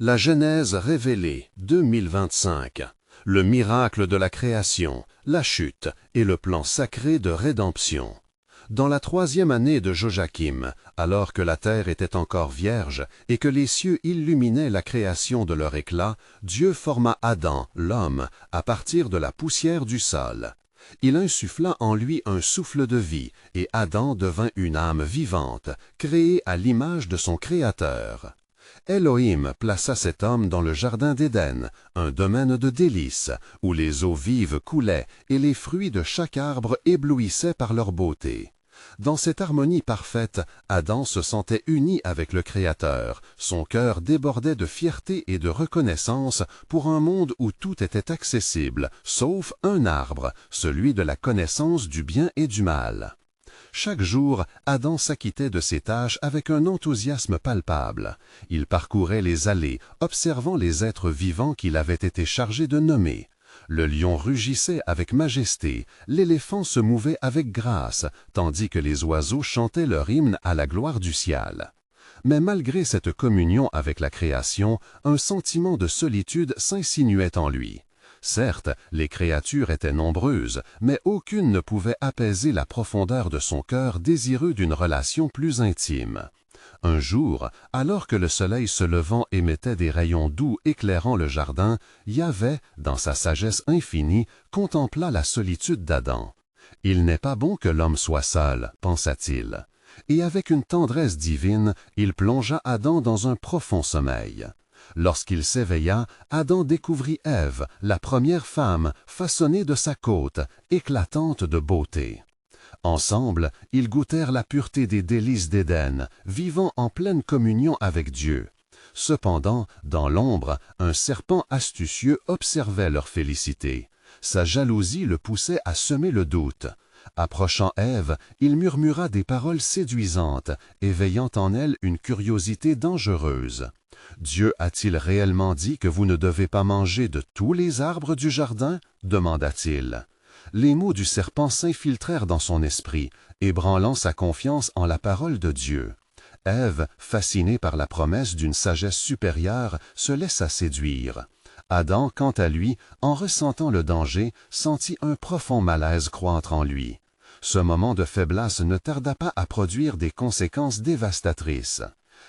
La Genèse révélée 2025. Le miracle de la création, la chute et le plan sacré de rédemption. Dans la 3e année de Joachim, alors que la terre était encore vierge et que les cieux illuminaient la création de leur éclat, Dieu forma Adam, l'homme, à partir de la poussière du sol. Il insuffla en lui un souffle de vie, et Adam devint une âme vivante, créée à l'image de son Créateur. Elohim plaça cet homme dans le jardin d'Éden, un domaine de délices, où les eaux vives coulaient et les fruits de chaque arbre éblouissaient par leur beauté. Dans cette harmonie parfaite, Adam se sentait uni avec le Créateur, son cœur débordait de fierté et de reconnaissance pour un monde où tout était accessible, sauf un arbre, celui de la connaissance du bien et du mal. Chaque jour, Adam s'acquittait de ses tâches avec un enthousiasme palpable. Il parcourait les allées, observant les êtres vivants qu'il avait été chargé de nommer. Le lion rugissait avec majesté, l'éléphant se mouvait avec grâce, tandis que les oiseaux chantaient leur hymne à la gloire du ciel. Mais malgré cette communion avec la création, un sentiment de solitude s'insinuait en lui. Certes, les créatures étaient nombreuses, mais aucune ne pouvait apaiser la profondeur de son cœur désireux d'une relation plus intime. Un jour, alors que le soleil se levant émettait des rayons doux éclairant le jardin, Yahvé, dans sa sagesse infinie, contempla la solitude d'Adam. « Il n'est pas bon que l'homme soit seul, pensa-t-il. » Et avec une tendresse divine, il plongea Adam dans un profond sommeil. Lorsqu'il s'éveilla, Adam découvrit Ève, la première femme, façonnée de sa côte, éclatante de beauté. Ensemble, ils goûtèrent la pureté des délices d'Éden, vivant en pleine communion avec Dieu. Cependant, dans l'ombre, un serpent astucieux observait leur félicité. Sa jalousie le poussait à semer le doute. Approchant Ève, il murmura des paroles séduisantes, éveillant en elle une curiosité dangereuse. « Dieu a-t-il réellement dit que vous ne devez pas manger de tous les arbres du jardin ?» demanda-t-il. Les mots du serpent s'infiltrèrent dans son esprit, ébranlant sa confiance en la parole de Dieu. Ève, fascinée par la promesse d'une sagesse supérieure, se laissa séduire. Adam, quant à lui, en ressentant le danger, sentit un profond malaise croître en lui. Ce moment de faiblesse ne tarda pas à produire des conséquences dévastatrices.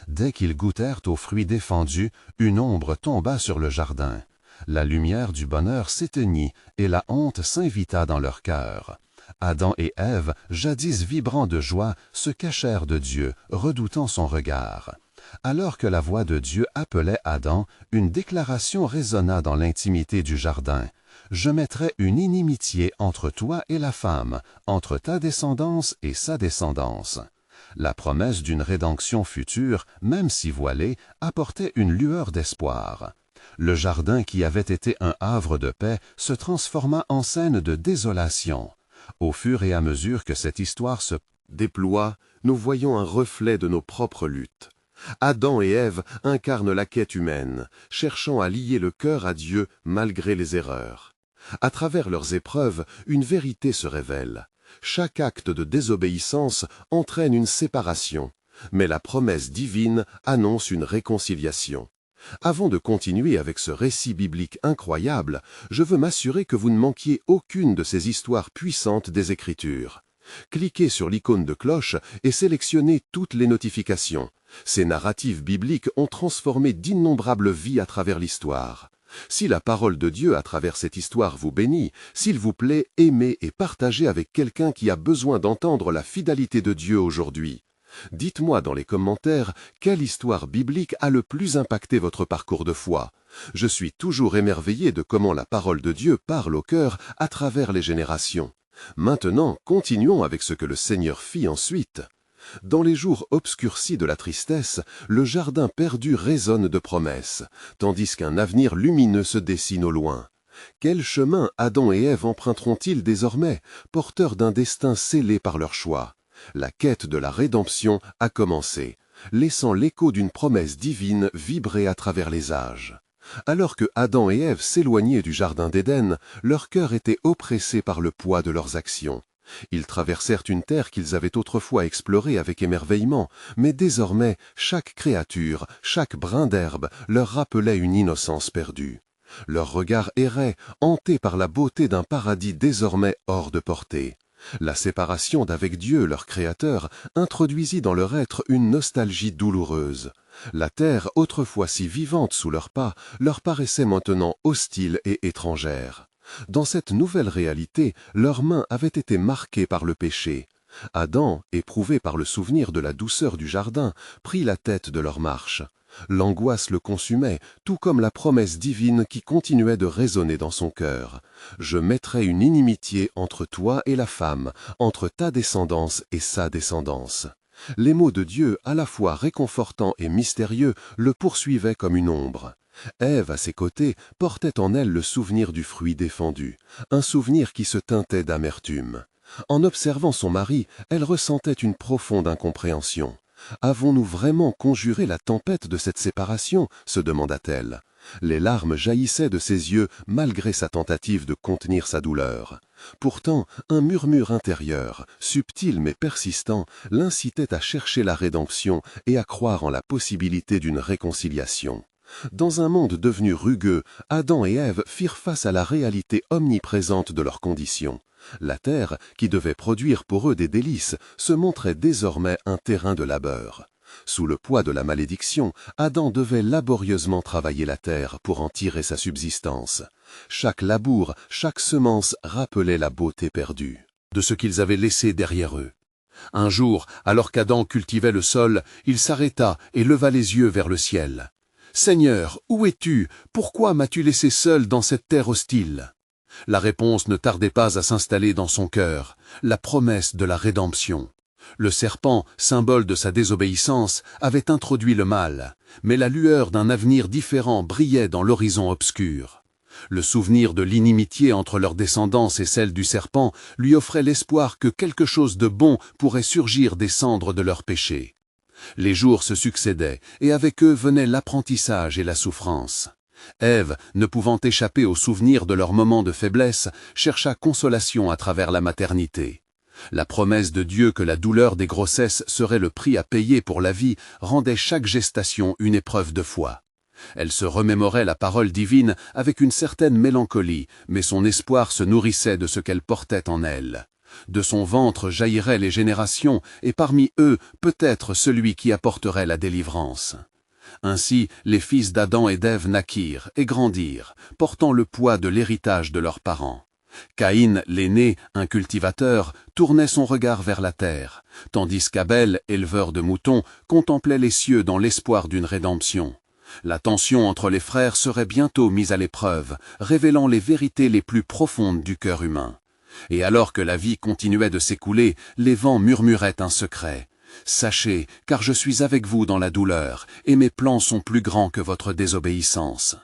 Dès qu'ils goûtèrent aux fruits défendus, une ombre tomba sur le jardin. La lumière du bonheur s'éteignit et la honte s'invita dans leur cœur. Adam et Ève, jadis vibrants de joie, se cachèrent de Dieu, redoutant son regard. Alors que la voix de Dieu appelait Adam, une déclaration résonna dans l'intimité du jardin. « Je mettrai une inimitié entre toi et la femme, entre ta descendance et sa descendance. » La promesse d'une rédemption future, même si voilée, apportait une lueur d'espoir. Le jardin qui avait été un havre de paix se transforma en scène de désolation. Au fur et à mesure que cette histoire se déploie, nous voyons un reflet de nos propres luttes. Adam et Ève incarnent la quête humaine, cherchant à lier le cœur à Dieu malgré les erreurs. À travers leurs épreuves, une vérité se révèle. Chaque acte de désobéissance entraîne une séparation, mais la promesse divine annonce une réconciliation. Avant de continuer avec ce récit biblique incroyable, je veux m'assurer que vous ne manquiez aucune de ces histoires puissantes des Écritures. Cliquez sur l'icône de cloche et sélectionnez toutes les notifications. Ces narratives bibliques ont transformé d'innombrables vies à travers l'histoire. Si la parole de Dieu à travers cette histoire vous bénit, s'il vous plaît, aimez et partagez avec quelqu'un qui a besoin d'entendre la fidélité de Dieu aujourd'hui. Dites-moi dans les commentaires quelle histoire biblique a le plus impacté votre parcours de foi. Je suis toujours émerveillé de comment la parole de Dieu parle au cœur à travers les générations. Maintenant, continuons avec ce que le Seigneur fit ensuite. Dans les jours obscurcis de la tristesse, le jardin perdu résonne de promesses, tandis qu'un avenir lumineux se dessine au loin. Quel chemin Adam et Ève emprunteront-ils désormais, porteurs d'un destin scellé par leur choix? La quête de la rédemption a commencé, laissant l'écho d'une promesse divine vibrer à travers les âges. Alors que Adam et Ève s'éloignaient du jardin d'Éden, leur cœur était oppressé par le poids de leurs actions. Ils traversèrent une terre qu'ils avaient autrefois explorée avec émerveillement, mais désormais chaque créature, chaque brin d'herbe leur rappelait une innocence perdue. Leur regard errait, hanté par la beauté d'un paradis désormais hors de portée. La séparation d'avec Dieu, leur Créateur, introduisit dans leur être une nostalgie douloureuse. La terre, autrefois si vivante sous leurs pas, leur paraissait maintenant hostile et étrangère. Dans cette nouvelle réalité, leurs mains avaient été marquées par le péché. Adam, éprouvé par le souvenir de la douceur du jardin, prit la tête de leur marche. L'angoisse le consumait, tout comme la promesse divine qui continuait de résonner dans son cœur. « Je mettrai une inimitié entre toi et la femme, entre ta descendance et sa descendance. » Les mots de Dieu, à la fois réconfortants et mystérieux, le poursuivaient comme une ombre. Ève, à ses côtés, portait en elle le souvenir du fruit défendu, un souvenir qui se teintait d'amertume. En observant son mari, elle ressentait une profonde incompréhension. « Avons-nous vraiment conjuré la tempête de cette séparation ?» se demanda-t-elle. Les larmes jaillissaient de ses yeux malgré sa tentative de contenir sa douleur. Pourtant, un murmure intérieur, subtil mais persistant, l'incitait à chercher la rédemption et à croire en la possibilité d'une réconciliation. Dans un monde devenu rugueux, Adam et Ève firent face à la réalité omniprésente de leurs conditions. La terre, qui devait produire pour eux des délices, se montrait désormais un terrain de labeur. Sous le poids de la malédiction, Adam devait laborieusement travailler la terre pour en tirer sa subsistance. Chaque labour, chaque semence rappelait la beauté perdue de ce qu'ils avaient laissé derrière eux. Un jour, alors qu'Adam cultivait le sol, il s'arrêta et leva les yeux vers le ciel. « Seigneur, où es-tu? Pourquoi m'as-tu laissé seul dans cette terre hostile ?» La réponse ne tardait pas à s'installer dans son cœur, la promesse de la rédemption. Le serpent, symbole de sa désobéissance, avait introduit le mal, mais la lueur d'un avenir différent brillait dans l'horizon obscur. Le souvenir de l'inimitié entre leur descendance et celle du serpent lui offrait l'espoir que quelque chose de bon pourrait surgir des cendres de leur péché. Les jours se succédaient, et avec eux venaient l'apprentissage et la souffrance. Ève, ne pouvant échapper au souvenir de leurs moments de faiblesse, chercha consolation à travers la maternité. La promesse de Dieu que la douleur des grossesses serait le prix à payer pour la vie rendait chaque gestation une épreuve de foi. Elle se remémorait la parole divine avec une certaine mélancolie, mais son espoir se nourrissait de ce qu'elle portait en elle. De son ventre jaillieraient les générations, et parmi eux, peut-être celui qui apporterait la délivrance. Ainsi, les fils d'Adam et d'Ève naquirent et grandirent, portant le poids de l'héritage de leurs parents. Caïn, l'aîné, un cultivateur, tournait son regard vers la terre, tandis qu'Abel, éleveur de moutons, contemplait les cieux dans l'espoir d'une rédemption. La tension entre les frères serait bientôt mise à l'épreuve, révélant les vérités les plus profondes du cœur humain. Et alors que la vie continuait de s'écouler, les vents murmuraient un secret. « Sachez, car je suis avec vous dans la douleur, et mes plans sont plus grands que votre désobéissance. »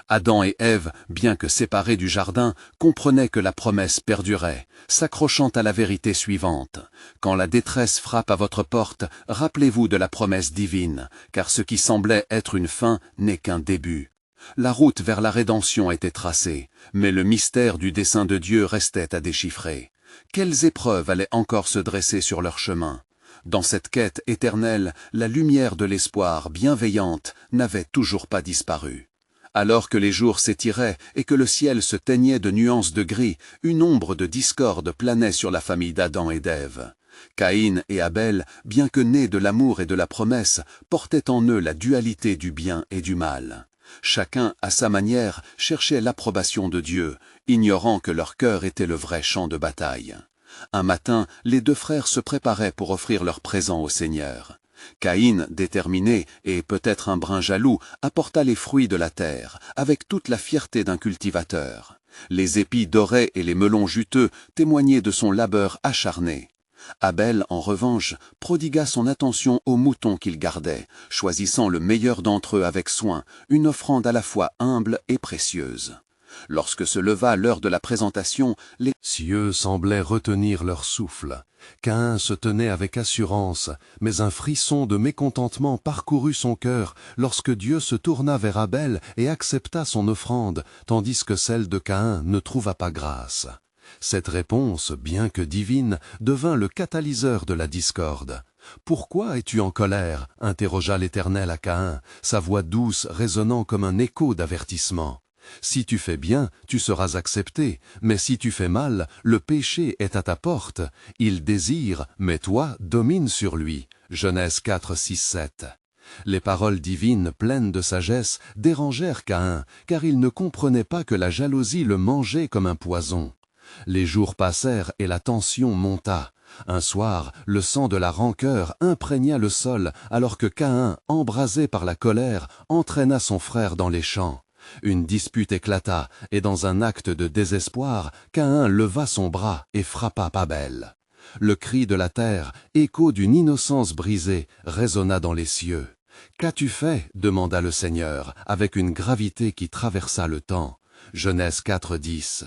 Adam et Ève, bien que séparés du jardin, comprenaient que la promesse perdurait, s'accrochant à la vérité suivante. Quand la détresse frappe à votre porte, rappelez-vous de la promesse divine, car ce qui semblait être une fin n'est qu'un début. La route vers la rédemption était tracée, mais le mystère du dessein de Dieu restait à déchiffrer. Quelles épreuves allaient encore se dresser sur leur chemin? Dans cette quête éternelle, la lumière de l'espoir bienveillante n'avait toujours pas disparu. Alors que les jours s'étiraient et que le ciel se teignait de nuances de gris, une ombre de discorde planait sur la famille d'Adam et d'Ève. Caïn et Abel, bien que nés de l'amour et de la promesse, portaient en eux la dualité du bien et du mal. Chacun, à sa manière, cherchait l'approbation de Dieu, ignorant que leur cœur était le vrai champ de bataille. Un matin, les deux frères se préparaient pour offrir leur présent au Seigneur. Caïn, déterminé et peut-être un brin jaloux, apporta les fruits de la terre, avec toute la fierté d'un cultivateur. Les épis dorés et les melons juteux témoignaient de son labeur acharné. Abel, en revanche, prodigua son attention aux moutons qu'il gardait, choisissant le meilleur d'entre eux avec soin, une offrande à la fois humble et précieuse. Lorsque se leva l'heure de la présentation, les cieux semblaient retenir leur souffle. Caïn se tenait avec assurance, mais un frisson de mécontentement parcourut son cœur lorsque Dieu se tourna vers Abel et accepta son offrande, tandis que celle de Caïn ne trouva pas grâce. Cette réponse, bien que divine, devint le catalyseur de la discorde. « Pourquoi es-tu en colère ?» interrogea l'Éternel à Caïn, sa voix douce résonnant comme un écho d'avertissement. « Si tu fais bien, tu seras accepté, mais si tu fais mal, le péché est à ta porte. Il désire, mais toi, domine sur lui. » Genèse 4, 6, 7. Les paroles divines pleines de sagesse dérangèrent Caïn, car il ne comprenait pas que la jalousie le mangeait comme un poison. Les jours passèrent et la tension monta. Un soir, le sang de la rancœur imprégna le sol, alors que Caïn, embrasé par la colère, entraîna son frère dans les champs. Une dispute éclata, et dans un acte de désespoir, Caïn leva son bras et frappa Abel. Le cri de la terre, écho d'une innocence brisée, résonna dans les cieux. « Qu'as-tu fait ?» demanda le Seigneur, avec une gravité qui traversa le temps. Genèse 4, 10.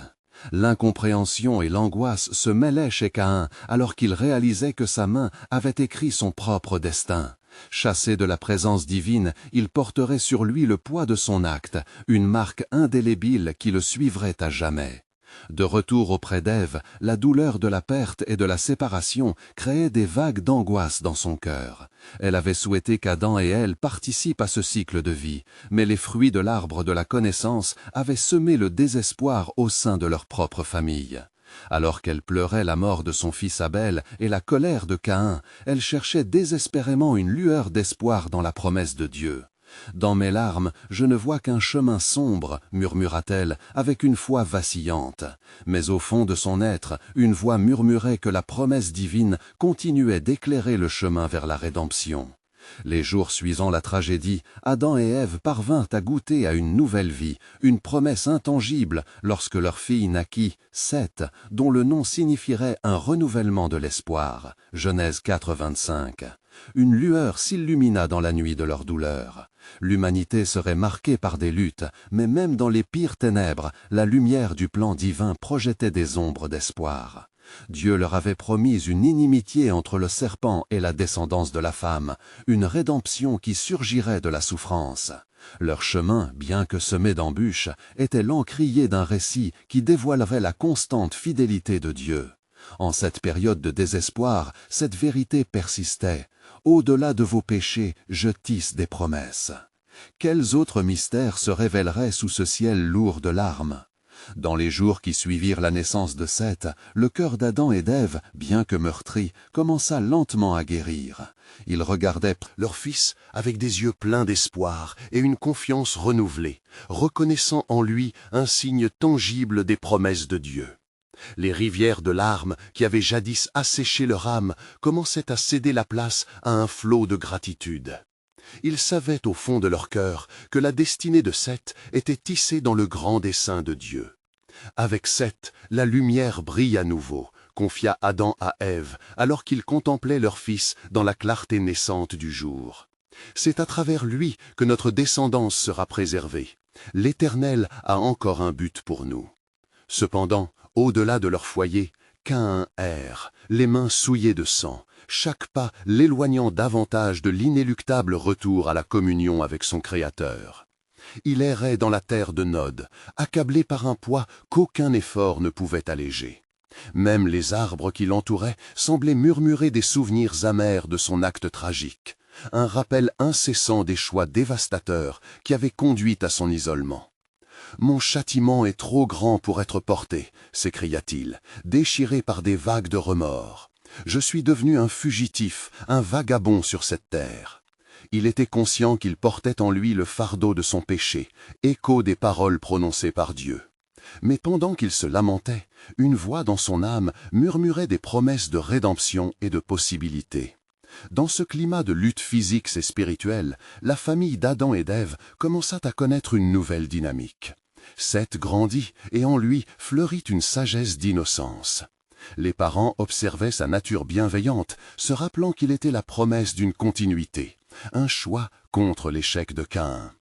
L'incompréhension et l'angoisse se mêlaient chez Caïn alors qu'il réalisait que sa main avait écrit son propre destin. Chassé de la présence divine, il porterait sur lui le poids de son acte, une marque indélébile qui le suivrait à jamais. De retour auprès d'Ève, la douleur de la perte et de la séparation créait des vagues d'angoisse dans son cœur. Elle avait souhaité qu'Adam et elle participent à ce cycle de vie, mais les fruits de l'arbre de la connaissance avaient semé le désespoir au sein de leur propre famille. Alors qu'elle pleurait la mort de son fils Abel et la colère de Caïn, elle cherchait désespérément une lueur d'espoir dans la promesse de Dieu. « Dans mes larmes, je ne vois qu'un chemin sombre, » murmura-t-elle, avec une voix vacillante. Mais au fond de son être, une voix murmurait que la promesse divine continuait d'éclairer le chemin vers la rédemption. Les jours suivant la tragédie, Adam et Ève parvinrent à goûter à une nouvelle vie, une promesse intangible lorsque leur fille naquit, Seth, dont le nom signifierait un renouvellement de l'espoir. Genèse 4, 25. Une lueur s'illumina dans la nuit de leur douleur. L'humanité serait marquée par des luttes, mais même dans les pires ténèbres, la lumière du plan divin projetait des ombres d'espoir. Dieu leur avait promis une inimitié entre le serpent et la descendance de la femme, une rédemption qui surgirait de la souffrance. Leur chemin, bien que semé d'embûches, était l'encrier d'un récit qui dévoilerait la constante fidélité de Dieu. En cette période de désespoir, cette vérité persistait. Au-delà de vos péchés, je tisse des promesses. Quels autres mystères se révéleraient sous ce ciel lourd de larmes? Dans les jours qui suivirent la naissance de Seth, le cœur d'Adam et d'Ève, bien que meurtri, commença lentement à guérir. Ils regardaient leur fils avec des yeux pleins d'espoir et une confiance renouvelée, reconnaissant en lui un signe tangible des promesses de Dieu. Les rivières de larmes qui avaient jadis asséché leur âme commençaient à céder la place à un flot de gratitude. Ils savaient au fond de leur cœur que la destinée de Seth était tissée dans le grand dessein de Dieu. Avec Seth, la lumière brille à nouveau, confia Adam à Ève, alors qu'ils contemplaient leur fils dans la clarté naissante du jour. C'est à travers lui que notre descendance sera préservée. L'Éternel a encore un but pour nous. Cependant, au-delà de leur foyer, Caïn erre, les mains souillées de sang, chaque pas l'éloignant davantage de l'inéluctable retour à la communion avec son Créateur. Il errait dans la terre de Nod, accablé par un poids qu'aucun effort ne pouvait alléger. Même les arbres qui l'entouraient semblaient murmurer des souvenirs amers de son acte tragique, un rappel incessant des choix dévastateurs qui avaient conduit à son isolement. « Mon châtiment est trop grand pour être porté », s'écria-t-il, déchiré par des vagues de remords. « Je suis devenu un fugitif, un vagabond sur cette terre. » Il était conscient qu'il portait en lui le fardeau de son péché, écho des paroles prononcées par Dieu. Mais pendant qu'il se lamentait, une voix dans son âme murmurait des promesses de rédemption et de possibilités. Dans ce climat de lutte physique et spirituelle, la famille d'Adam et d'Ève commença à connaître une nouvelle dynamique. Seth grandit et en lui fleurit une sagesse d'innocence. Les parents observaient sa nature bienveillante, se rappelant qu'il était la promesse d'une continuité, un choix contre l'échec de Caïn.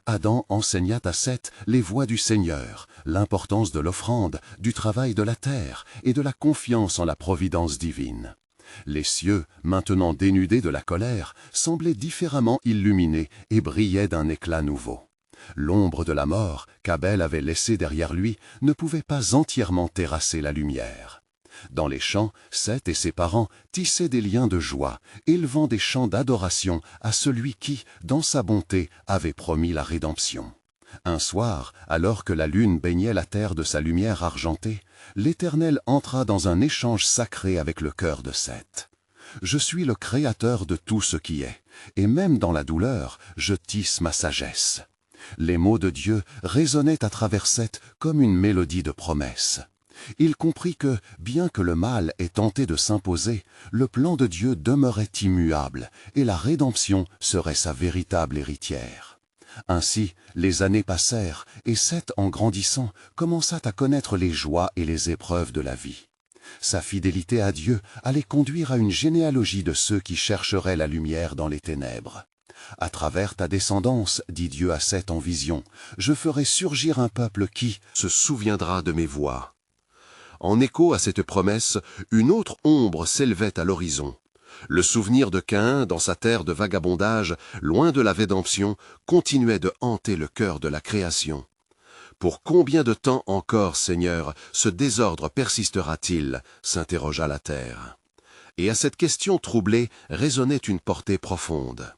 Adam enseigna à Seth les voies du Seigneur, l'importance de l'offrande, du travail de la terre et de la confiance en la providence divine. Les cieux, maintenant dénudés de la colère, semblaient différemment illuminés et brillaient d'un éclat nouveau. L'ombre de la mort qu'Abel avait laissée derrière lui ne pouvait pas entièrement terrasser la lumière. Dans les champs, Seth et ses parents tissaient des liens de joie, élevant des chants d'adoration à celui qui, dans sa bonté, avait promis la rédemption. Un soir, alors que la lune baignait la terre de sa lumière argentée, l'Éternel entra dans un échange sacré avec le cœur de Seth. « Je suis le créateur de tout ce qui est, et même dans la douleur, je tisse ma sagesse. » Les mots de Dieu résonnaient à travers Seth comme une mélodie de promesse. Il comprit que, bien que le mal ait tenté de s'imposer, le plan de Dieu demeurait immuable et la rédemption serait sa véritable héritière. Ainsi, les années passèrent et Seth, en grandissant, commença à connaître les joies et les épreuves de la vie. Sa fidélité à Dieu allait conduire à une généalogie de ceux qui chercheraient la lumière dans les ténèbres. « À travers ta descendance, dit Dieu à Seth en vision, je ferai surgir un peuple qui se souviendra de mes voies. » En écho à cette promesse, une autre ombre s'élevait à l'horizon. Le souvenir de Caïn, dans sa terre de vagabondage, loin de la rédemption, continuait de hanter le cœur de la création. Pour combien de temps encore, Seigneur, ce désordre persistera-t-il? S'interrogea la terre. Et à cette question troublée résonnait une portée profonde.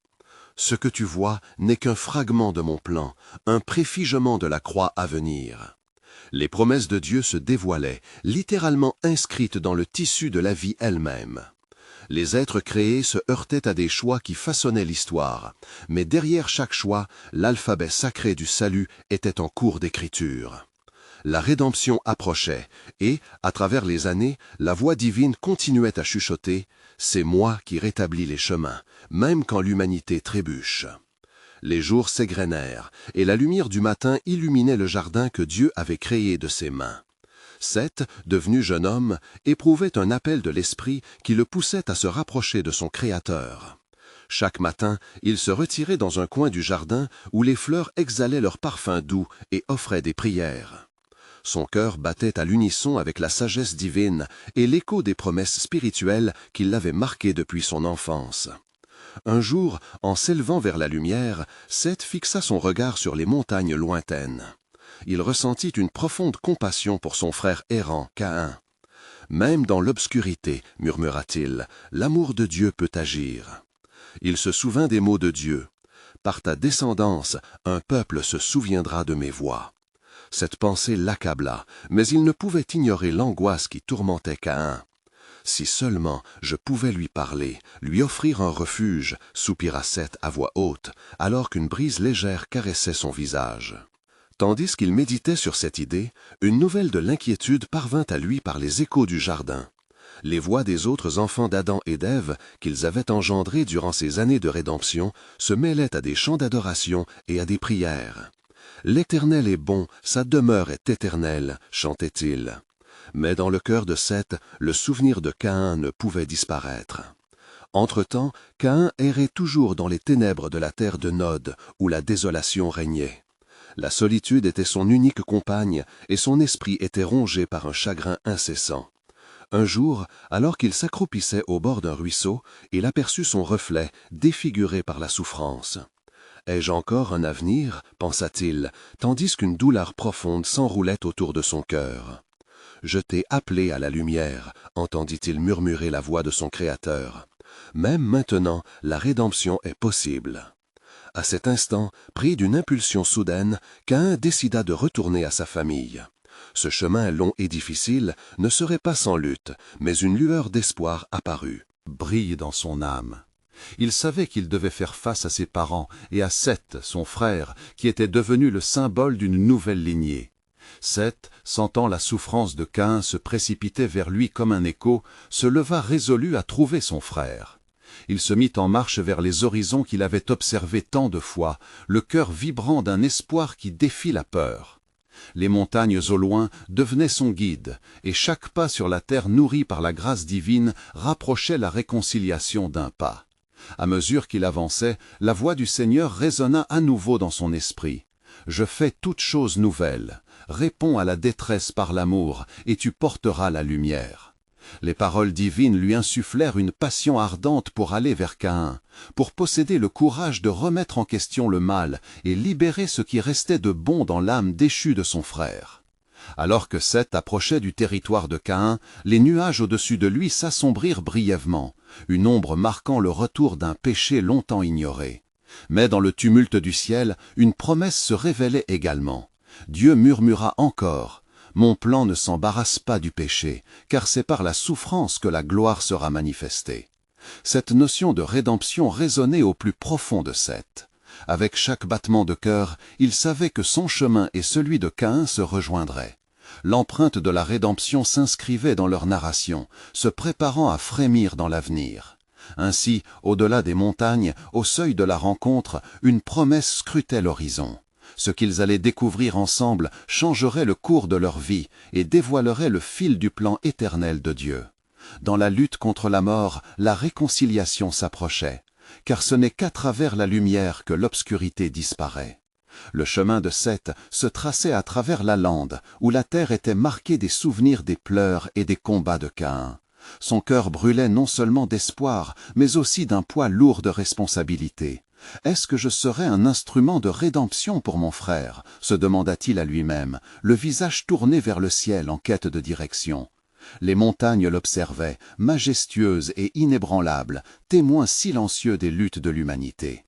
Ce que tu vois n'est qu'un fragment de mon plan, un préfigement de la croix à venir. Les promesses de Dieu se dévoilaient, littéralement inscrites dans le tissu de la vie elle-même. Les êtres créés se heurtaient à des choix qui façonnaient l'histoire, mais derrière chaque choix, l'alphabet sacré du salut était en cours d'écriture. La rédemption approchait, et, à travers les années, la voix divine continuait à chuchoter « C'est moi qui rétablis les chemins, même quand l'humanité trébuche. » Les jours s'égrenèrent, et la lumière du matin illuminait le jardin que Dieu avait créé de ses mains. Seth, devenu jeune homme, éprouvait un appel de l'esprit qui le poussait à se rapprocher de son Créateur. Chaque matin, il se retirait dans un coin du jardin où les fleurs exhalaient leur parfum doux et offraient des prières. Son cœur battait à l'unisson avec la sagesse divine et l'écho des promesses spirituelles qui l'avaient marqué depuis son enfance. Un jour, en s'élevant vers la lumière, Seth fixa son regard sur les montagnes lointaines. Il ressentit une profonde compassion pour son frère errant, Caïn. « Même dans l'obscurité, murmura-t-il, l'amour de Dieu peut agir. » Il se souvint des mots de Dieu. « Par ta descendance, un peuple se souviendra de mes voies. » Cette pensée l'accabla, mais il ne pouvait ignorer l'angoisse qui tourmentait Caïn. « Si seulement je pouvais lui parler, lui offrir un refuge, soupira Seth à voix haute, alors qu'une brise légère caressait son visage. » Tandis qu'il méditait sur cette idée, une nouvelle de l'inquiétude parvint à lui par les échos du jardin. Les voix des autres enfants d'Adam et d'Ève, qu'ils avaient engendrés durant ces années de rédemption, se mêlaient à des chants d'adoration et à des prières. « L'Éternel est bon, sa demeure est éternelle », chantait-il. Mais dans le cœur de Seth, le souvenir de Caïn ne pouvait disparaître. Entre-temps, Caïn errait toujours dans les ténèbres de la terre de Nod, où la désolation régnait. La solitude était son unique compagne et son esprit était rongé par un chagrin incessant. Un jour, alors qu'il s'accroupissait au bord d'un ruisseau, il aperçut son reflet, défiguré par la souffrance. « Ai-je encore un avenir ?» pensa-t-il, tandis qu'une douleur profonde s'enroulait autour de son cœur. « Je t'ai appelé à la lumière » entendit-il murmurer la voix de son Créateur. « Même maintenant, la rédemption est possible. » À cet instant, pris d'une impulsion soudaine, Caïn décida de retourner à sa famille. Ce chemin long et difficile ne serait pas sans lutte, mais une lueur d'espoir apparut, brille dans son âme. Il savait qu'il devait faire face à ses parents et à Seth, son frère, qui était devenu le symbole d'une nouvelle lignée. Seth, sentant la souffrance de Caïn se précipiter vers lui comme un écho, se leva résolu à trouver son frère. Il se mit en marche vers les horizons qu'il avait observés tant de fois, le cœur vibrant d'un espoir qui défie la peur. Les montagnes au loin devenaient son guide, et chaque pas sur la terre nourrie par la grâce divine rapprochait la réconciliation d'un pas. À mesure qu'il avançait, la voix du Seigneur résonna à nouveau dans son esprit. « Je fais toutes choses nouvelles. Réponds à la détresse par l'amour, et tu porteras la lumière. » Les paroles divines lui insufflèrent une passion ardente pour aller vers Caïn, pour posséder le courage de remettre en question le mal et libérer ce qui restait de bon dans l'âme déchue de son frère. Alors que Seth approchait du territoire de Caïn, les nuages au-dessus de lui s'assombrirent brièvement, une ombre marquant le retour d'un péché longtemps ignoré. Mais dans le tumulte du ciel, une promesse se révélait également. Dieu murmura encore. Mon plan ne s'embarrasse pas du péché, car c'est par la souffrance que la gloire sera manifestée. Cette notion de rédemption résonnait au plus profond de Seth. Avec chaque battement de cœur, il savait que son chemin et celui de Caïn se rejoindraient. L'empreinte de la rédemption s'inscrivait dans leur narration, se préparant à frémir dans l'avenir. Ainsi, au-delà des montagnes, au seuil de la rencontre, une promesse scrutait l'horizon. Ce qu'ils allaient découvrir ensemble changerait le cours de leur vie et dévoilerait le fil du plan éternel de Dieu. Dans la lutte contre la mort, la réconciliation s'approchait, car ce n'est qu'à travers la lumière que l'obscurité disparaît. Le chemin de Seth se traçait à travers la lande, où la terre était marquée des souvenirs des pleurs et des combats de Caïn. Son cœur brûlait non seulement d'espoir, mais aussi d'un poids lourd de responsabilité. Est-ce que je serais un instrument de rédemption pour mon frère? Se demanda-t-il à lui-même, le visage tourné vers le ciel en quête de direction. Les montagnes l'observaient, majestueuses et inébranlables, témoins silencieux des luttes de l'humanité.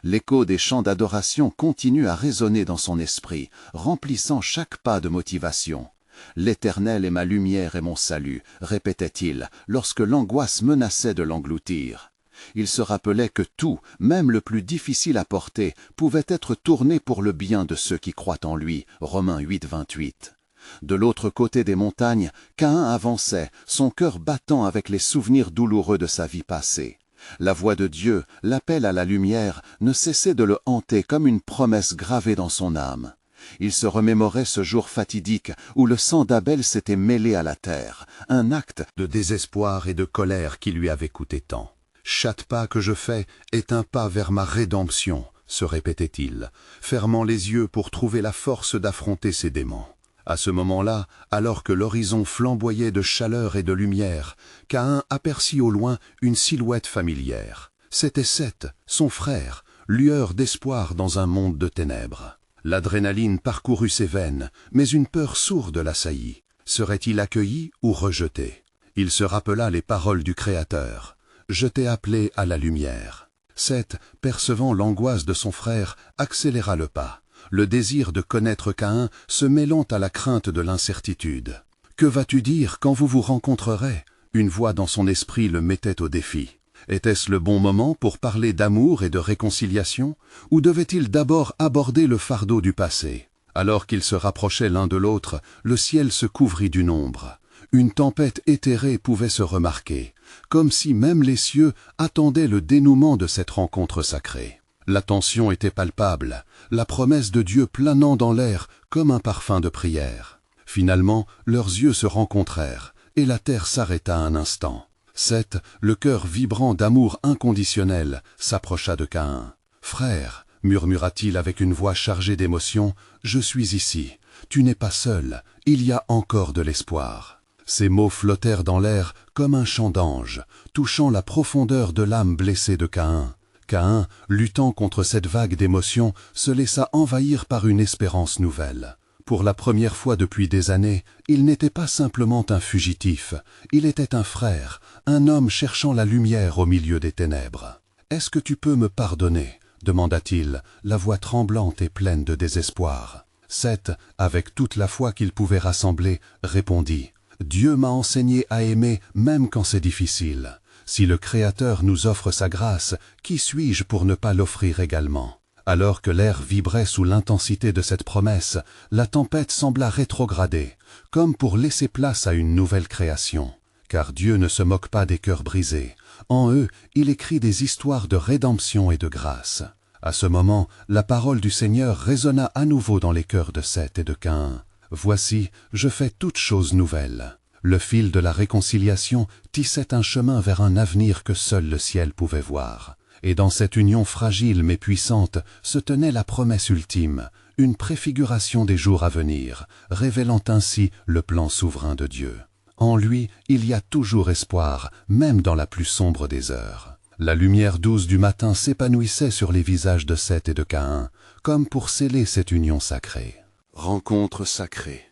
L'écho des chants d'adoration continue à résonner dans son esprit, remplissant chaque pas de motivation. « L'Éternel est ma lumière et mon salut », répétait-il, lorsque l'angoisse menaçait de l'engloutir. Il se rappelait que tout, même le plus difficile à porter, pouvait être tourné pour le bien de ceux qui croient en lui. Romains 8, 28. De l'autre côté des montagnes, Caïn avançait, son cœur battant avec les souvenirs douloureux de sa vie passée. La voix de Dieu, l'appel à la lumière, ne cessait de le hanter comme une promesse gravée dans son âme. Il se remémorait ce jour fatidique où le sang d'Abel s'était mêlé à la terre, un acte de désespoir et de colère qui lui avait coûté tant. Chaque pas que je fais est un pas vers ma rédemption, se répétait-il, fermant les yeux pour trouver la force d'affronter ses démons. À ce moment-là, alors que l'horizon flamboyait de chaleur et de lumière, Caïn aperçut au loin une silhouette familière. C'était Seth, son frère, lueur d'espoir dans un monde de ténèbres. L'adrénaline parcourut ses veines, mais une peur sourde l'assaillit. Serait-il accueilli ou rejeté? Il se rappela les paroles du Créateur. « Je t'ai appelé à la lumière ». Seth, percevant l'angoisse de son frère, accéléra le pas, le désir de connaître Caïn se mêlant à la crainte de l'incertitude. « Que vas-tu dire quand vous vous rencontrerez ?» Une voix dans son esprit le mettait au défi. Était-ce le bon moment pour parler d'amour et de réconciliation, ou devait-il d'abord aborder le fardeau du passé? Alors qu'ils se rapprochaient l'un de l'autre, le ciel se couvrit d'une ombre. Une tempête éthérée pouvait se remarquer, comme si même les cieux attendaient le dénouement de cette rencontre sacrée. La tension était palpable, la promesse de Dieu planant dans l'air comme un parfum de prière. Finalement, leurs yeux se rencontrèrent, et la terre s'arrêta un instant. Seth, le cœur vibrant d'amour inconditionnel, s'approcha de Caïn. « Frère », murmura-t-il avec une voix chargée d'émotion, « je suis ici. Tu n'es pas seul, il y a encore de l'espoir. » Ces mots flottèrent dans l'air comme un chant d'ange, touchant la profondeur de l'âme blessée de Caïn. Caïn, luttant contre cette vague d'émotions, se laissa envahir par une espérance nouvelle. Pour la première fois depuis des années, il n'était pas simplement un fugitif, il était un frère, un homme cherchant la lumière au milieu des ténèbres. « Est-ce que tu peux me pardonner ?» demanda-t-il, la voix tremblante et pleine de désespoir. Seth, avec toute la foi qu'il pouvait rassembler, répondit « Dieu m'a enseigné à aimer même quand c'est difficile. Si le Créateur nous offre sa grâce, qui suis-je pour ne pas l'offrir également ?» Alors que l'air vibrait sous l'intensité de cette promesse, la tempête sembla rétrograder, comme pour laisser place à une nouvelle création. Car Dieu ne se moque pas des cœurs brisés. En eux, il écrit des histoires de rédemption et de grâce. À ce moment, la parole du Seigneur résonna à nouveau dans les cœurs de Seth et de Caïn. « Voici, je fais toutes choses nouvelles. » Le fil de la réconciliation tissait un chemin vers un avenir que seul le ciel pouvait voir. Et dans cette union fragile mais puissante se tenait la promesse ultime, une préfiguration des jours à venir, révélant ainsi le plan souverain de Dieu. En lui, il y a toujours espoir, même dans la plus sombre des heures. La lumière douce du matin s'épanouissait sur les visages de Seth et de Caïn, comme pour sceller cette union sacrée. Rencontre sacrée.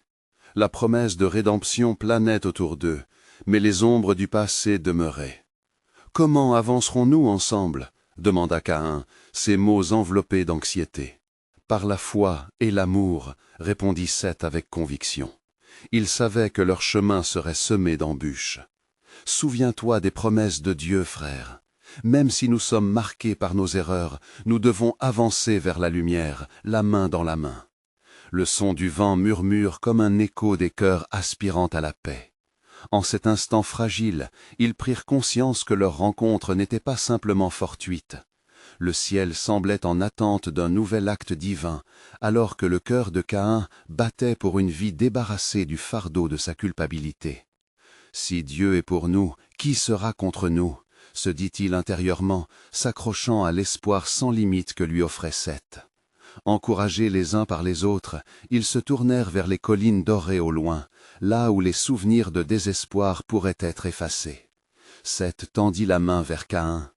La promesse de rédemption planait autour d'eux, mais les ombres du passé demeuraient. « Comment avancerons-nous ensemble ?» demanda Caïn, ses mots enveloppés d'anxiété. « Par la foi et l'amour » répondit Seth avec conviction. Il savait que leur chemin serait semé d'embûches. « Souviens-toi des promesses de Dieu, frère. Même si nous sommes marqués par nos erreurs, nous devons avancer vers la lumière, la main dans la main. » Le son du vent murmure comme un écho des cœurs aspirant à la paix. En cet instant fragile, ils prirent conscience que leur rencontre n'était pas simplement fortuite. Le ciel semblait en attente d'un nouvel acte divin, alors que le cœur de Caïn battait pour une vie débarrassée du fardeau de sa culpabilité. « Si Dieu est pour nous, qui sera contre nous ?» se dit-il intérieurement, s'accrochant à l'espoir sans limite que lui offrait Seth. Encouragés les uns par les autres, ils se tournèrent vers les collines dorées au loin, là où les souvenirs de désespoir pourraient être effacés. Seth tendit la main vers Caïn.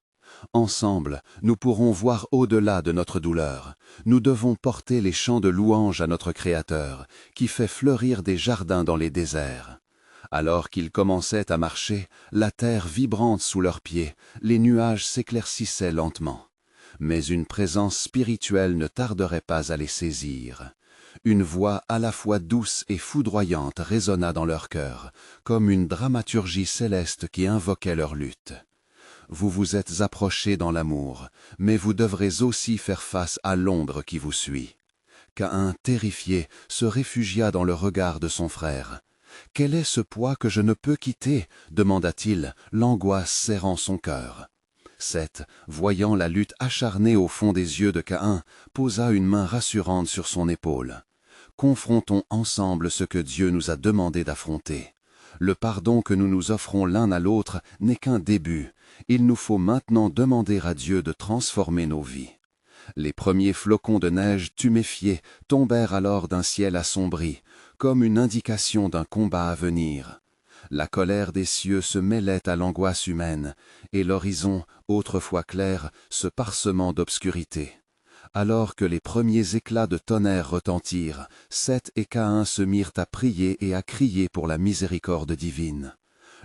« Ensemble, nous pourrons voir au-delà de notre douleur. Nous devons porter les chants de louange à notre Créateur, qui fait fleurir des jardins dans les déserts. » Alors qu'ils commençaient à marcher, la terre vibrante sous leurs pieds, les nuages s'éclaircissaient lentement. Mais une présence spirituelle ne tarderait pas à les saisir. Une voix à la fois douce et foudroyante résonna dans leur cœur, comme une dramaturgie céleste qui invoquait leur lutte. Vous vous êtes approchés dans l'amour, mais vous devrez aussi faire face à l'ombre qui vous suit. Caïn, terrifié, se réfugia dans le regard de son frère. « Quel est ce poids que je ne peux quitter ?» demanda-t-il, l'angoisse serrant son cœur. Seth, voyant la lutte acharnée au fond des yeux de Caïn, posa une main rassurante sur son épaule. « Confrontons ensemble ce que Dieu nous a demandé d'affronter. Le pardon que nous nous offrons l'un à l'autre n'est qu'un début. Il nous faut maintenant demander à Dieu de transformer nos vies. » Les premiers flocons de neige tuméfiés tombèrent alors d'un ciel assombri, comme une indication d'un combat à venir. La colère des cieux se mêlait à l'angoisse humaine, et l'horizon, autrefois clair, se parsemant d'obscurité. Alors que les premiers éclats de tonnerre retentirent, Seth et Caïn se mirent à prier et à crier pour la miséricorde divine.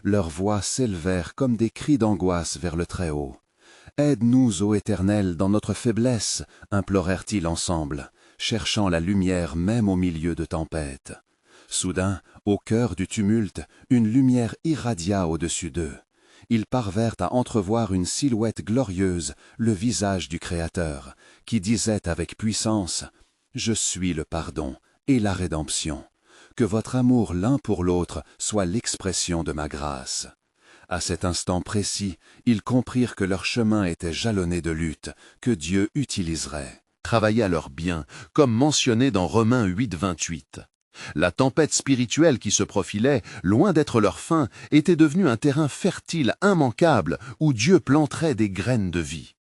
Leurs voix s'élevèrent comme des cris d'angoisse vers le Très-Haut. « Aide-nous, ô Éternel, dans notre faiblesse » implorèrent-ils ensemble, cherchant la lumière même au milieu de tempêtes. Soudain, au cœur du tumulte, une lumière irradia au-dessus d'eux. Ils parvinrent à entrevoir une silhouette glorieuse, le visage du Créateur, qui disait avec puissance « Je suis le pardon et la rédemption. Que votre amour l'un pour l'autre soit l'expression de ma grâce. » À cet instant précis, ils comprirent que leur chemin était jalonné de luttes, que Dieu utiliserait. Travailler à leur bien, comme mentionné dans Romains 8, 28. La tempête spirituelle qui se profilait, loin d'être leur fin, était devenue un terrain fertile, immanquable, où Dieu planterait des graines de vie.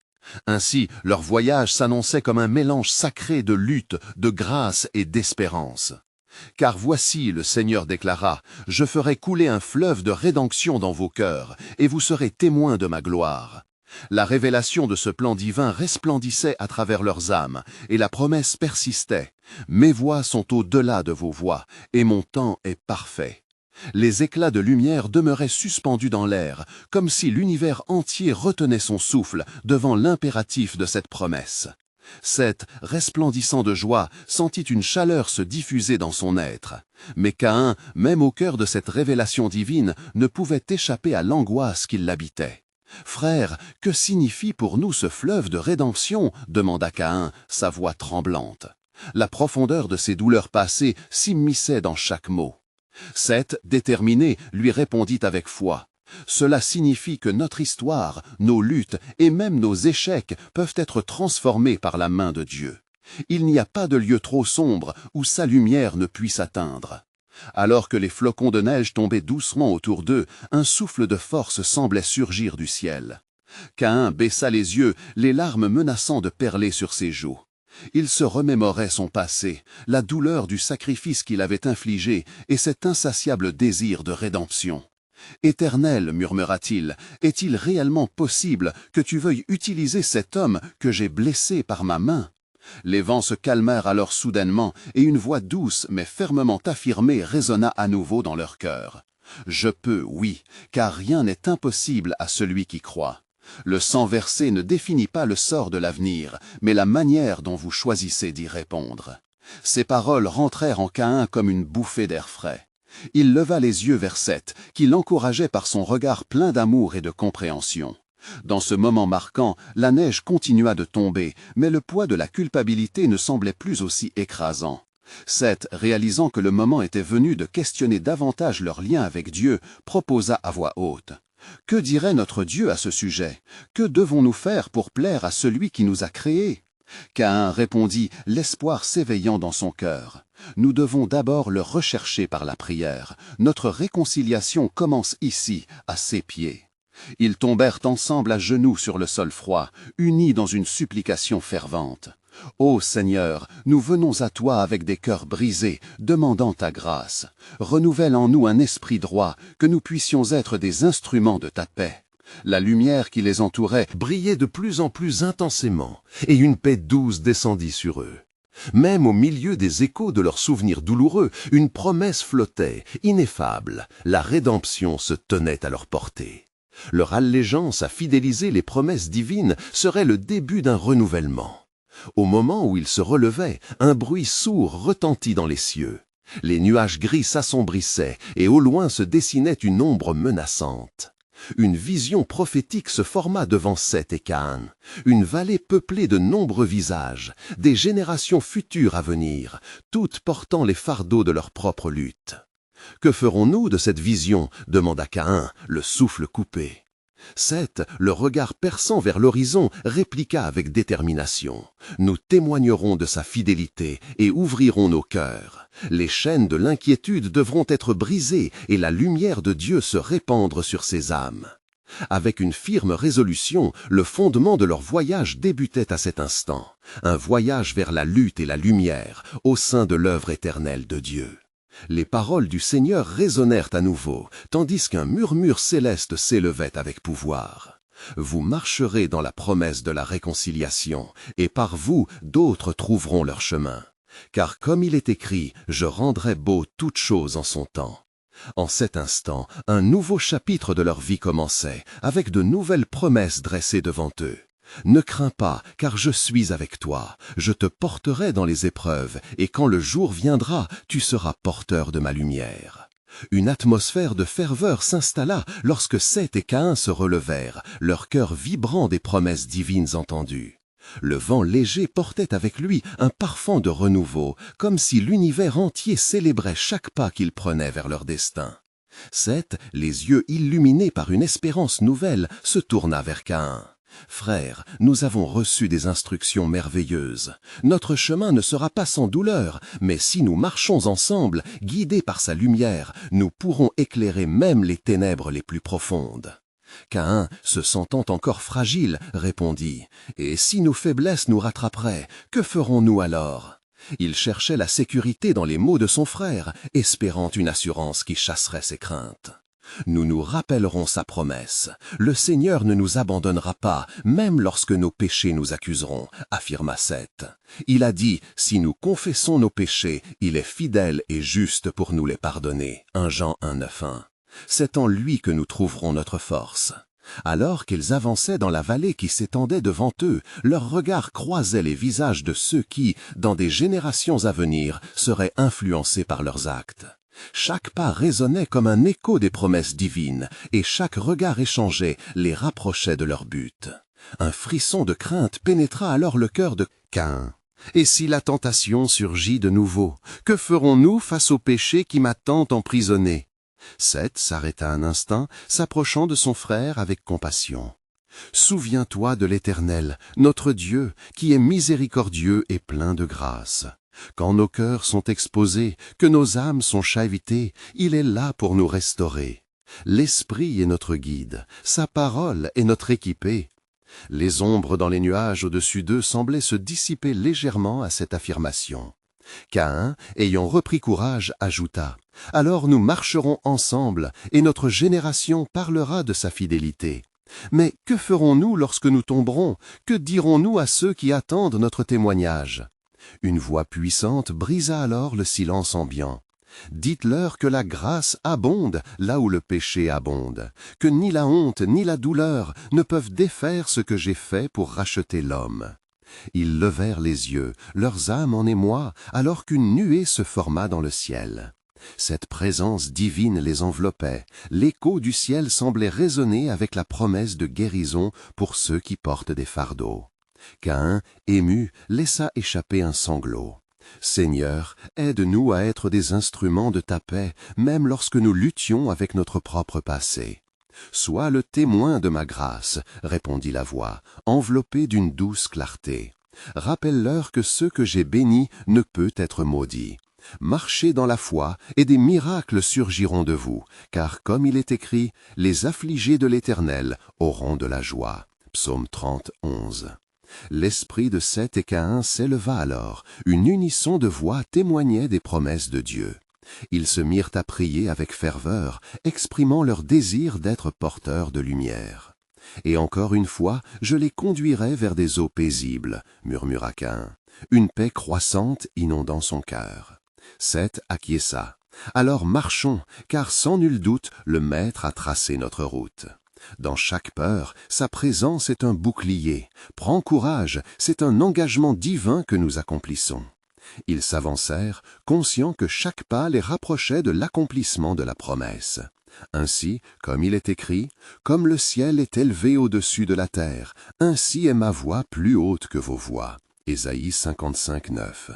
Ainsi, leur voyage s'annonçait comme un mélange sacré de lutte, de grâce et d'espérance. Car voici, le Seigneur déclara, « Je ferai couler un fleuve de rédemption dans vos cœurs, et vous serez témoins de ma gloire. » La révélation de ce plan divin resplendissait à travers leurs âmes, et la promesse persistait. « Mes voies sont au-delà de vos voies, et mon temps est parfait. » Les éclats de lumière demeuraient suspendus dans l'air, comme si l'univers entier retenait son souffle devant l'impératif de cette promesse. Seth, resplendissant de joie, sentit une chaleur se diffuser dans son être. Mais Caïn, même au cœur de cette révélation divine, ne pouvait échapper à l'angoisse qui l'habitait. « Frère, que signifie pour nous ce fleuve de rédemption ?» demanda Caïn, sa voix tremblante. La profondeur de ses douleurs passées s'immisçait dans chaque mot. Seth, déterminé, lui répondit avec foi. Cela signifie que notre histoire, nos luttes et même nos échecs peuvent être transformés par la main de Dieu. Il n'y a pas de lieu trop sombre où sa lumière ne puisse atteindre. Alors que les flocons de neige tombaient doucement autour d'eux, un souffle de force semblait surgir du ciel. Caïn baissa les yeux, les larmes menaçant de perler sur ses joues. Il se remémorait son passé, la douleur du sacrifice qu'il avait infligé et cet insatiable désir de rédemption. « Éternel, murmura-t-il, est-il réellement possible que tu veuilles utiliser cet homme que j'ai blessé par ma main ?» Les vents se calmèrent alors soudainement et une voix douce mais fermement affirmée résonna à nouveau dans leur cœur. « Je peux, oui, car rien n'est impossible à celui qui croit. » Le sang versé ne définit pas le sort de l'avenir, mais la manière dont vous choisissez d'y répondre. Ces paroles rentrèrent en Caïn comme une bouffée d'air frais. Il leva les yeux vers Seth, qui l'encourageait par son regard plein d'amour et de compréhension. Dans ce moment marquant, la neige continua de tomber, mais le poids de la culpabilité ne semblait plus aussi écrasant. Seth, réalisant que le moment était venu de questionner davantage leur lien avec Dieu, proposa à voix haute. « Que dirait notre Dieu à ce sujet? Que devons-nous faire pour plaire à celui qui nous a créés ?» Caïn répondit, l'espoir s'éveillant dans son cœur. « Nous devons d'abord le rechercher par la prière. Notre réconciliation commence ici, à ses pieds. » Ils tombèrent ensemble à genoux sur le sol froid, unis dans une supplication fervente. « Ô Seigneur, nous venons à toi avec des cœurs brisés, demandant ta grâce. Renouvelle en nous un esprit droit, que nous puissions être des instruments de ta paix. » La lumière qui les entourait brillait de plus en plus intensément, et une paix douce descendit sur eux. Même au milieu des échos de leurs souvenirs douloureux, une promesse flottait, ineffable. La rédemption se tenait à leur portée. Leur allégeance à fidéliser les promesses divines serait le début d'un renouvellement. Au moment où ils se relevaient, un bruit sourd retentit dans les cieux. Les nuages gris s'assombrissaient et au loin se dessinait une ombre menaçante. Une vision prophétique se forma devant Seth et Caïn, une vallée peuplée de nombreux visages, des générations futures à venir, toutes portant les fardeaux de leur propre lutte. « Que ferons-nous de cette vision ?» demanda Caïn, le souffle coupé. Seth, le regard perçant vers l'horizon, répliqua avec détermination. « Nous témoignerons de sa fidélité et ouvrirons nos cœurs. Les chaînes de l'inquiétude devront être brisées et la lumière de Dieu se répandre sur ces âmes. » Avec une firme résolution, le fondement de leur voyage débutait à cet instant. Un voyage vers la lutte et la lumière, au sein de l'œuvre éternelle de Dieu. Les paroles du Seigneur résonnèrent à nouveau, tandis qu'un murmure céleste s'élevait avec pouvoir. « Vous marcherez dans la promesse de la réconciliation, et par vous, d'autres trouveront leur chemin. Car comme il est écrit, je rendrai beau toute chose en son temps. » En cet instant, un nouveau chapitre de leur vie commençait, avec de nouvelles promesses dressées devant eux. « Ne crains pas, car je suis avec toi. Je te porterai dans les épreuves, et quand le jour viendra, tu seras porteur de ma lumière. » Une atmosphère de ferveur s'installa lorsque Seth et Caïn se relevèrent, leur cœur vibrant des promesses divines entendues. Le vent léger portait avec lui un parfum de renouveau, comme si l'univers entier célébrait chaque pas qu'ils prenaient vers leur destin. Seth, les yeux illuminés par une espérance nouvelle, se tourna vers Caïn. « Frère, nous avons reçu des instructions merveilleuses. Notre chemin ne sera pas sans douleur, mais si nous marchons ensemble, guidés par sa lumière, nous pourrons éclairer même les ténèbres les plus profondes. » Caïn, se sentant encore fragile, répondit « Et si nos faiblesses nous rattraperaient, que ferons-nous alors ?» Il cherchait la sécurité dans les mots de son frère, espérant une assurance qui chasserait ses craintes. « Nous nous rappellerons sa promesse. Le Seigneur ne nous abandonnera pas, même lorsque nos péchés nous accuseront, » affirma Seth. Il a dit, si nous confessons nos péchés, il est fidèle et juste pour nous les pardonner. 1 Jean 1:9-1. C'est en lui que nous trouverons notre force. Alors qu'ils avançaient dans la vallée qui s'étendait devant eux, leurs regards croisaient les visages de ceux qui, dans des générations à venir, seraient influencés par leurs actes. Chaque pas résonnait comme un écho des promesses divines, et chaque regard échangé les rapprochait de leur but. Un frisson de crainte pénétra alors le cœur de Caïn. Et si la tentation surgit de nouveau, que ferons-nous face au péché qui m'attend emprisonné? Seth s'arrêta un instant, s'approchant de son frère avec compassion. « Souviens-toi de l'Éternel, notre Dieu, qui est miséricordieux et plein de grâce. Quand nos cœurs sont exposés, que nos âmes sont chavitées, il est là pour nous restaurer. L'Esprit est notre guide, sa parole est notre équipée. Les ombres dans les nuages au-dessus d'eux semblaient se dissiper légèrement à cette affirmation. Caïn, ayant repris courage, ajouta « Alors nous marcherons ensemble, et notre génération parlera de sa fidélité. Mais que ferons-nous lorsque nous tomberons? Que dirons-nous à ceux qui attendent notre témoignage ?» Une voix puissante brisa alors le silence ambiant. « Dites-leur que la grâce abonde là où le péché abonde, que ni la honte ni la douleur ne peuvent défaire ce que j'ai fait pour racheter l'homme. » Ils levèrent les yeux, leurs âmes en émoi, alors qu'une nuée se forma dans le ciel. Cette présence divine les enveloppait, l'écho du ciel semblait résonner avec la promesse de guérison pour ceux qui portent des fardeaux. Caïn, ému, laissa échapper un sanglot. « Seigneur, aide-nous à être des instruments de ta paix, même lorsque nous luttions avec notre propre passé. » « Sois le témoin de ma grâce, » répondit la voix, enveloppée d'une douce clarté. « Rappelle-leur que ce que j'ai béni ne peut être maudit. Marchez dans la foi, et des miracles surgiront de vous, car comme il est écrit, les affligés de l'Éternel auront de la joie. » Psaume 30, 11. L'esprit de Seth et Caïn s'éleva alors, une unisson de voix témoignait des promesses de Dieu. Ils se mirent à prier avec ferveur, exprimant leur désir d'être porteurs de lumière. « Et encore une fois, je les conduirai vers des eaux paisibles, » murmura Caïn, une paix croissante inondant son cœur. Seth acquiesça. « Alors marchons, car sans nul doute, le Maître a tracé notre route. » Dans chaque peur, sa présence est un bouclier. Prends courage, c'est un engagement divin que nous accomplissons. Ils s'avancèrent, conscients que chaque pas les rapprochait de l'accomplissement de la promesse. Ainsi, comme il est écrit, « Comme le ciel est élevé au-dessus de la terre, ainsi est ma voix plus haute que vos voix. » Ésaïe 55, 9.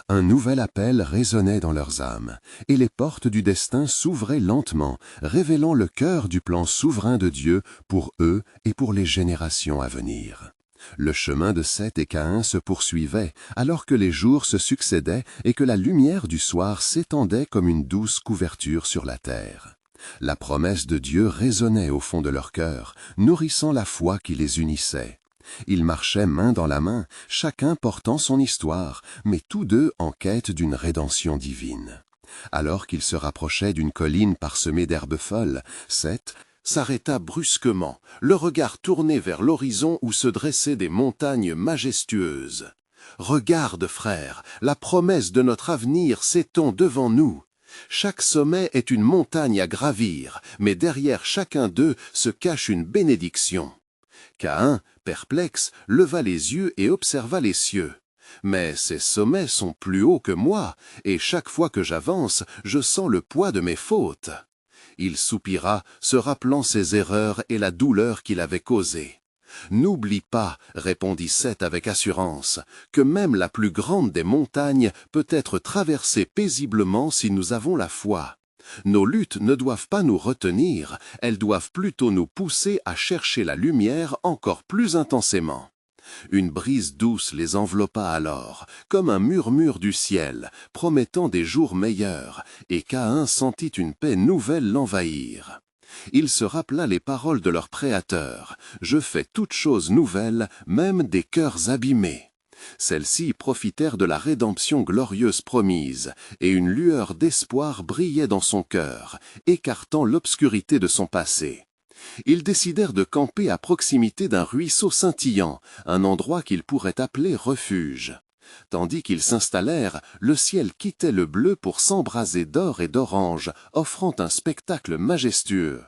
Un nouvel appel résonnait dans leurs âmes, et les portes du destin s'ouvraient lentement, révélant le cœur du plan souverain de Dieu pour eux et pour les générations à venir. Le chemin de Seth et Caïn se poursuivait, alors que les jours se succédaient et que la lumière du soir s'étendait comme une douce couverture sur la terre. La promesse de Dieu résonnait au fond de leur cœur, nourrissant la foi qui les unissait. Ils marchaient main dans la main, chacun portant son histoire, mais tous deux en quête d'une rédemption divine. Alors qu'ils se rapprochaient d'une colline parsemée d'herbes folles, Seth s'arrêta brusquement, le regard tourné vers l'horizon où se dressaient des montagnes majestueuses. « Regarde, frère, la promesse de notre avenir s'étend devant nous. Chaque sommet est une montagne à gravir, mais derrière chacun d'eux se cache une bénédiction. » Caïn, perplexe, leva les yeux et observa les cieux. « Mais ces sommets sont plus hauts que moi, et chaque fois que j'avance, je sens le poids de mes fautes. » Il soupira, se rappelant ses erreurs et la douleur qu'il avait causée. « N'oublie pas, » répondit Seth avec assurance, « que même la plus grande des montagnes peut être traversée paisiblement si nous avons la foi. Nos luttes ne doivent pas nous retenir, elles doivent plutôt nous pousser à chercher la lumière encore plus intensément. » Une brise douce les enveloppa alors, comme un murmure du ciel, promettant des jours meilleurs, et Caïn sentit une paix nouvelle l'envahir. Il se rappela les paroles de leur Créateur, « Je fais toutes choses nouvelles, même des cœurs abîmés. » Celles-ci profitèrent de la rédemption glorieuse promise, et une lueur d'espoir brillait dans son cœur, écartant l'obscurité de son passé. Ils décidèrent de camper à proximité d'un ruisseau scintillant, un endroit qu'ils pourraient appeler refuge. Tandis qu'ils s'installèrent, le ciel quittait le bleu pour s'embraser d'or et d'orange, offrant un spectacle majestueux.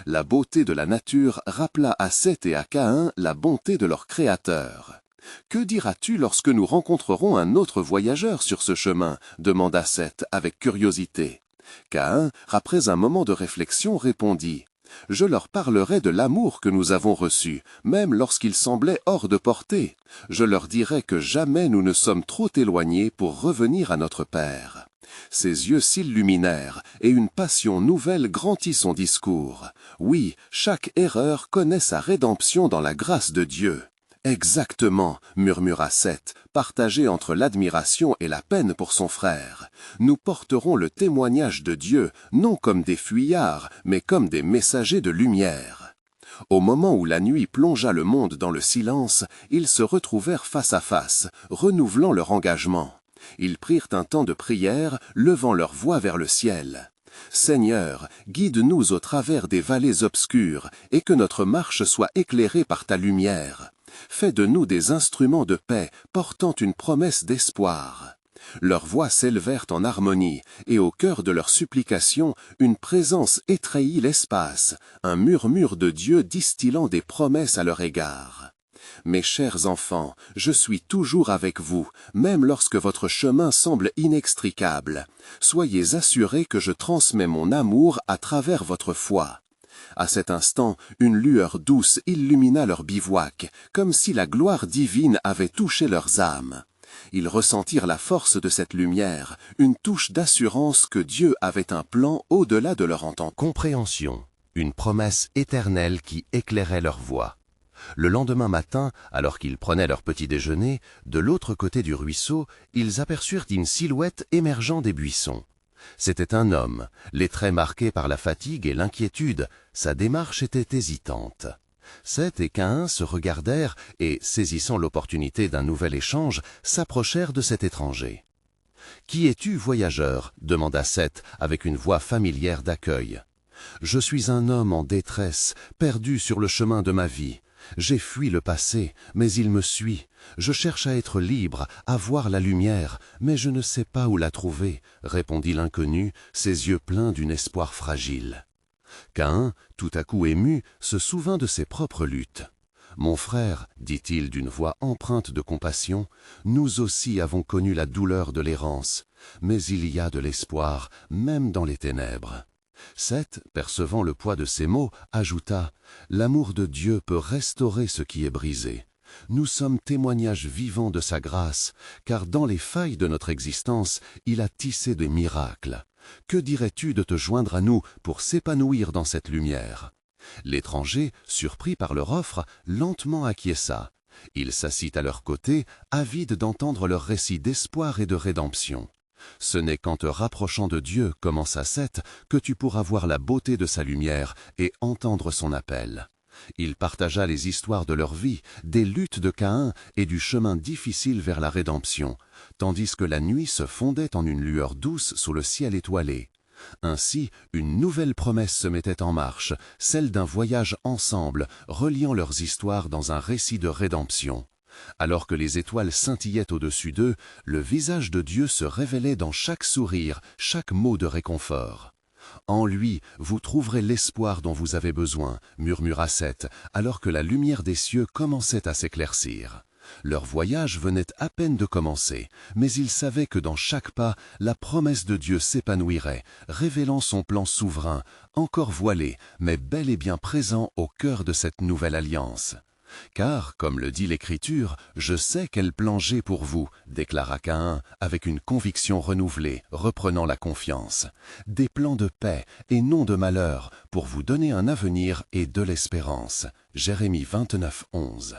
La beauté de la nature rappela à Seth et à Caïn la bonté de leur Créateur. « Que diras-tu lorsque nous rencontrerons un autre voyageur sur ce chemin ?» demanda Seth avec curiosité. Caïn, après un moment de réflexion, répondit « Je leur parlerai de l'amour que nous avons reçu, même lorsqu'il semblait hors de portée. Je leur dirai que jamais nous ne sommes trop éloignés pour revenir à notre Père. » Ses yeux s'illuminèrent, et une passion nouvelle grandit son discours. Oui, chaque erreur connaît sa rédemption dans la grâce de Dieu. « Exactement, » murmura Seth, partagé entre l'admiration et la peine pour son frère. « Nous porterons le témoignage de Dieu, non comme des fuyards, mais comme des messagers de lumière. » Au moment où la nuit plongea le monde dans le silence, ils se retrouvèrent face à face, renouvelant leur engagement. Ils prirent un temps de prière, levant leur voix vers le ciel. « Seigneur, guide-nous au travers des vallées obscures, et que notre marche soit éclairée par ta lumière. Fais de nous des instruments de paix, portant une promesse d'espoir. » Leurs voix s'élevèrent en harmonie, et au cœur de leurs supplications, une présence étrahit l'espace, un murmure de Dieu distillant des promesses à leur égard. « Mes chers enfants, je suis toujours avec vous, même lorsque votre chemin semble inextricable. Soyez assurés que je transmets mon amour à travers votre foi. » À cet instant, une lueur douce illumina leur bivouac, comme si la gloire divine avait touché leurs âmes. Ils ressentirent la force de cette lumière, une touche d'assurance que Dieu avait un plan au-delà de leur entendement. Compréhension, une promesse éternelle qui éclairait leur voie. Le lendemain matin, alors qu'ils prenaient leur petit déjeuner, de l'autre côté du ruisseau, ils aperçurent une silhouette émergeant des buissons. C'était un homme, les traits marqués par la fatigue et l'inquiétude, sa démarche était hésitante. Seth et Caïn se regardèrent et, saisissant l'opportunité d'un nouvel échange, s'approchèrent de cet étranger. « Qui es-tu, voyageur ?» demanda Seth avec une voix familière d'accueil. « Je suis un homme en détresse, perdu sur le chemin de ma vie. J'ai fui le passé, mais il me suit. Je cherche à être libre, à voir la lumière, mais je ne sais pas où la trouver, » répondit l'inconnu, ses yeux pleins d'un espoir fragile. Caïn, tout à coup ému, se souvint de ses propres luttes. « Mon frère, dit-il d'une voix empreinte de compassion, nous aussi avons connu la douleur de l'errance, mais il y a de l'espoir, même dans les ténèbres. » Seth, percevant le poids de ces mots, ajouta « L'amour de Dieu peut restaurer ce qui est brisé. Nous sommes témoignages vivants de sa grâce, car dans les failles de notre existence, il a tissé des miracles. Que dirais-tu de te joindre à nous pour s'épanouir dans cette lumière ?» L'étranger, surpris par leur offre, lentement acquiesça. Il s'assit à leur côté, avide d'entendre leur récit d'espoir et de rédemption. « Ce n'est qu'en te rapprochant de Dieu, commença Seth, que tu pourras voir la beauté de sa lumière et entendre son appel. » Il partagea les histoires de leur vie, des luttes de Caïn et du chemin difficile vers la rédemption, tandis que la nuit se fondait en une lueur douce sous le ciel étoilé. Ainsi, une nouvelle promesse se mettait en marche, celle d'un voyage ensemble, reliant leurs histoires dans un récit de rédemption. Alors que les étoiles scintillaient au-dessus d'eux, le visage de Dieu se révélait dans chaque sourire, chaque mot de réconfort. « En lui, vous trouverez l'espoir dont vous avez besoin, » murmura Seth, alors que la lumière des cieux commençait à s'éclaircir. Leur voyage venait à peine de commencer, mais ils savaient que dans chaque pas, la promesse de Dieu s'épanouirait, révélant son plan souverain, encore voilé, mais bel et bien présent au cœur de cette nouvelle alliance. « Car, comme le dit l'Écriture, je sais quel plan j'ai pour vous, » déclara Caïn avec une conviction renouvelée, reprenant la confiance. « Des plans de paix et non de malheur, pour vous donner un avenir et de l'espérance. » Jérémie 29, 11.